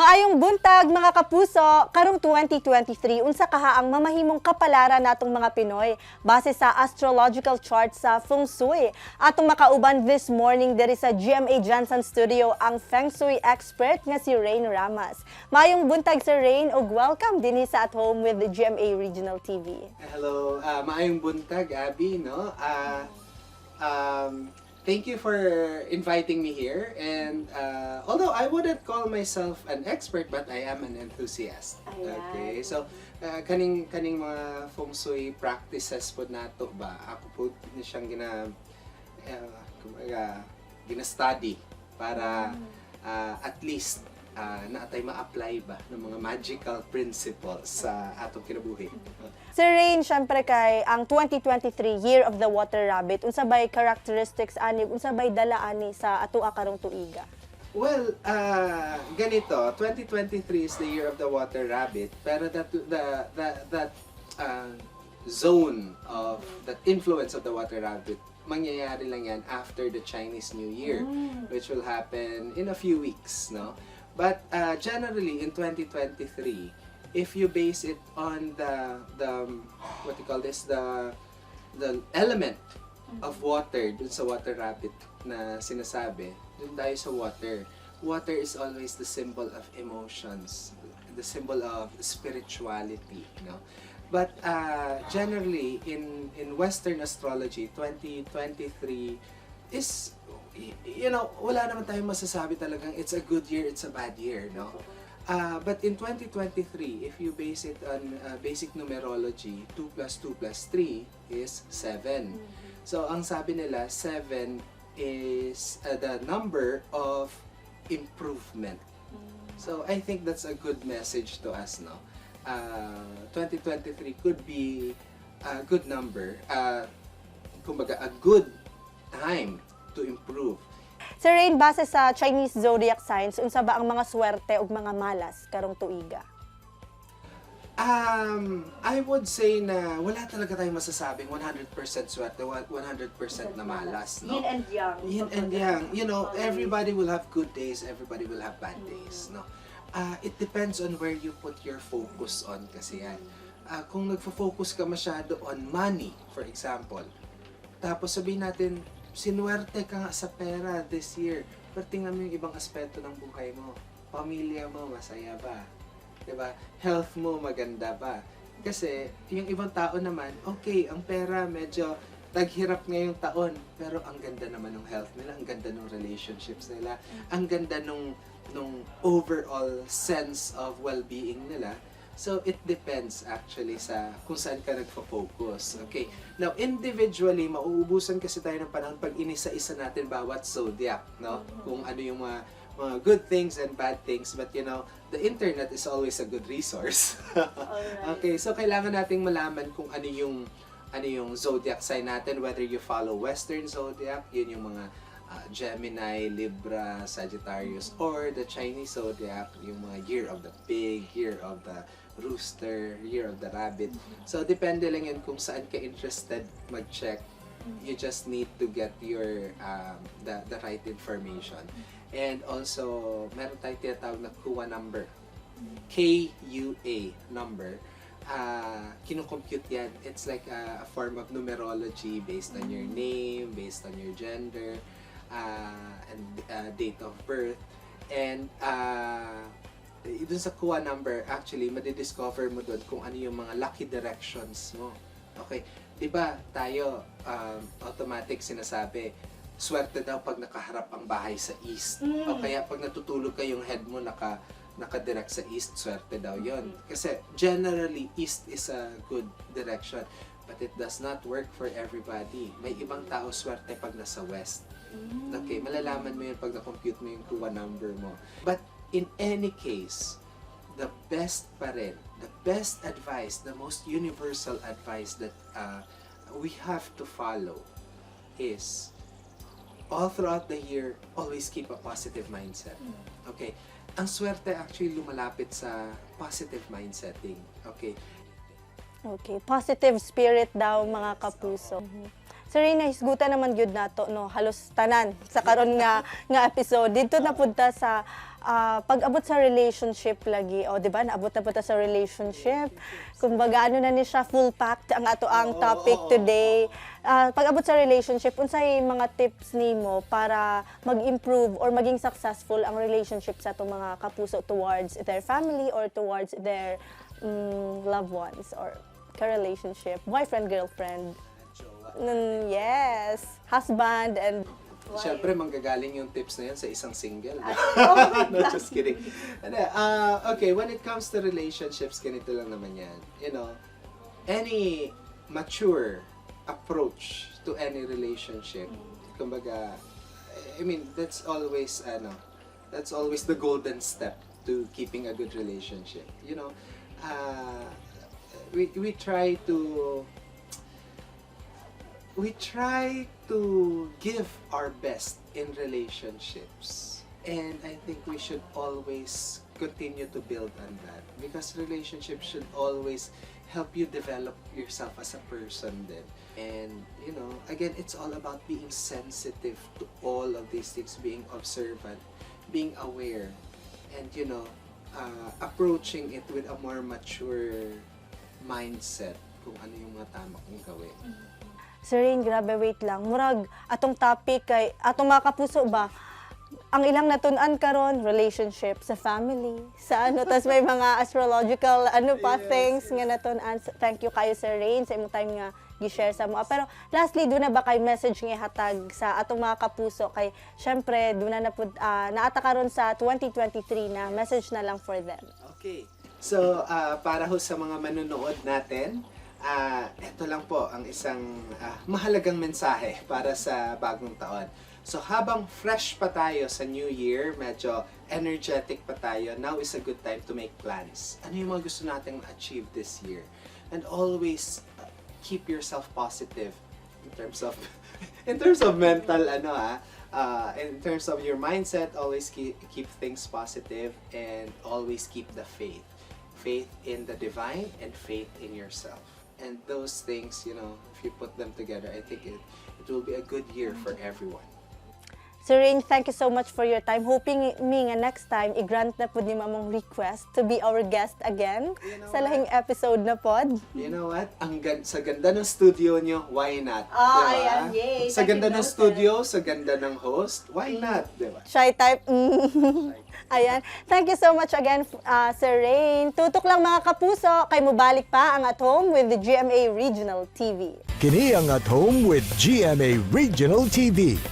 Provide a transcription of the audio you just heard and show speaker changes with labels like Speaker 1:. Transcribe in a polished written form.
Speaker 1: Maayong buntag mga kapuso, karong 2023 unsa kaha ang mamahimong kapalaran natong mga Pinoy base sa astrological chart sa Feng Shui. Atong makauban this morning diri sa GMA Johnson Studio ang Feng Shui Expert nga si Rain Ramas. Maayong buntag Sir Rain ug welcome dinhi sa At Home with the GMA Regional TV.
Speaker 2: Hello, maayong buntag Abby, no? Thank you for inviting me here, and although I wouldn't call myself an expert, but I am an enthusiast. Okay, so kaning mga feng shui practices po nato ba, ako po siyang gina-study para at least naatay ma-apply ba ng mga magical principles sa atong kinabuhi.
Speaker 1: Sir Rain, syempre kay ang 2023 Year of the Water Rabbit, unsa bay characteristics ani, unsa bay dala ani sa ato karong tuiga?
Speaker 2: Well, ganito, 2023 is the Year of the Water Rabbit, pero that zone of that influence of the Water Rabbit mangyayari lang yan after the Chinese New Year, which will happen in a few weeks, no? But generally in 2023, if you base it on the what you call this, the element of water dun sa water rabbit na sinasabi, dun tayo sa water. Water is always the symbol of emotions, the symbol of spirituality, no? But generally in Western astrology, 2023 is, you know, wala naman tayong masasabi talagang it's a good year, it's a bad year, no? But in 2023, if you base it on basic numerology, 2 plus 2 plus 3 is 7. So, ang sabi nila, 7 is the number of improvement. So, I think that's a good message to us, no? 2023 could be a good number, kumbaga, a good time to improve.
Speaker 1: Sir Rain, base sa Chinese zodiac signs, unsa ba ang mga swerte ug mga malas karong tuiga?
Speaker 2: I would say na wala talaga tayong masasabing 100% swerte, 100% na malas, no?
Speaker 1: Yin and yang.
Speaker 2: Yin and yang. You know, everybody will have good days, everybody will have bad days, no? It depends on where you put your focus on kasi yan. Kung nagfo-focus ka masyado on money, for example, tapos sabihin natin, sinuwerte ka nga sa pera this year, pero tingnan mo yung ibang aspeto ng buhay mo. Pamilya mo, masaya ba? Diba? Health mo, maganda ba? Kasi, yung ibang tao naman, okay, ang pera medyo taghirap ngayong taon, pero ang ganda naman ng health nila, ang ganda ng relationships nila, ang ganda nung overall sense of well-being nila. So, it depends actually sa kung saan ka nagfo-focus. Okay. Now, individually, mauubusan kasi tayo ng panahon pag inisa-isa natin bawat zodiac, no? Kung ano yung mga good things and bad things. But, you know, the internet is always a good resource. Okay. So, kailangan nating malaman kung ano yung zodiac sign natin, whether you follow Western zodiac, yun yung mga Gemini, Libra, Sagittarius, or the Chinese zodiac, yung mga Year of the Pig, Year of the Rooster, Year of the Rabbit. So, depende lang yun kung saan ka interested mag-check. You just need to get your the right information. And also, meron tayong tinatawag na KUA number. KUA number. Kino-compute yan. It's like a form of numerology based on your name, based on your gender, and date of birth. And dun sa KUA number, actually, madidiscover mo dun kung ano yung mga lucky directions mo. Okay? Diba, tayo, automatic sinasabi, swerte daw pag nakaharap ang bahay sa east. O kaya pag natutulog ka, yung head mo nakadirect sa east, swerte daw yon. Kasi generally, east is a good direction. But it does not work for everybody. May ibang tao swerte pag nasa west. Okay, malalaman mo yun pag na-compute mo yung KUA number mo. But in any case, the best pa rin, the best advice, the most universal advice that we have to follow is all throughout the year, always keep a positive mindset. Okay? Ang swerte actually lumalapit sa positive mindsetting. Okay?
Speaker 1: Okay, positive spirit daw mga kapuso. Sir Rain, nahisgutan naman gyud nato no halos tanan sa karon nga episode. Dito napunta sa pag-abot sa relationship lagi. O, di ba? Naabot na punta sa relationship. Kumbaga, ano na ni siya, full packed ang ato ang topic today. Pag-abot sa relationship, unsay mga tips nimo para mag-improve or maging successful ang relationship sa atong mga kapuso towards their family or towards their loved ones or ka-relationship, boyfriend, girlfriend. Yes, husband and wife.
Speaker 2: Siyempre, manggagaling yung tips na yan sa isang single. No, just kidding. Okay, when it comes to relationships, ganito lang naman yan. You know, any mature approach to any relationship, kumbaga, I mean, that's always the golden step to keeping a good relationship. You know, we try to give our best in relationships. And I think we should always continue to build on that. Because relationships should always help you develop yourself as a person then. And, you know, again, it's all about being sensitive to all of these things, being observant, being aware, and, you know, approaching it with a more mature mindset kung ano yung mga tama kong gawin.
Speaker 1: Sir Rain, grabe, wait lang. Murag, atong topic kay, atong mga kapuso ba, ang ilang natunan karon relationship sa family, sa ano, tas may mga astrological, things nga natunan. Thank you kayo, Sir Rain, sa imong time nga gi-share sa mo. Pero lastly, doon na ba kay message nga hatag sa atong mga kapuso kay syempre doon na naata karon sa 2023 na message na lang for them.
Speaker 2: Okay. So, para ho sa mga manonood natin, ito lang po ang isang mahalagang mensahe para sa bagong taon. So habang fresh pa tayo sa New Year, medyo energetic pa tayo, now is a good time to make plans. Ano yung mga gusto nating ma-achieve this year? And always keep yourself positive in terms of mental in terms of your mindset, always keep things positive and always keep the faith in the divine and faith in yourself. And those things, you know, if you put them together, I think it will be a good year for everyone.
Speaker 1: Sir Rain, thank you so much for your time. Hoping me nga next time, i-grant na po ni mamong request to be our guest again sa lahing episode na pod.
Speaker 2: You know what? Sa ganda ng studio nyo, why not?
Speaker 1: Oh, ayan, yay.
Speaker 2: Sa ganda ng studio, sa ganda ng host, why not? Diba?
Speaker 1: Shy type. Ayan. Thank you so much again, Sir Rain. Tutok lang mga kapuso, kay mubalik pa ang At Home with the GMA Regional TV.
Speaker 3: Kini ang At Home with GMA Regional TV.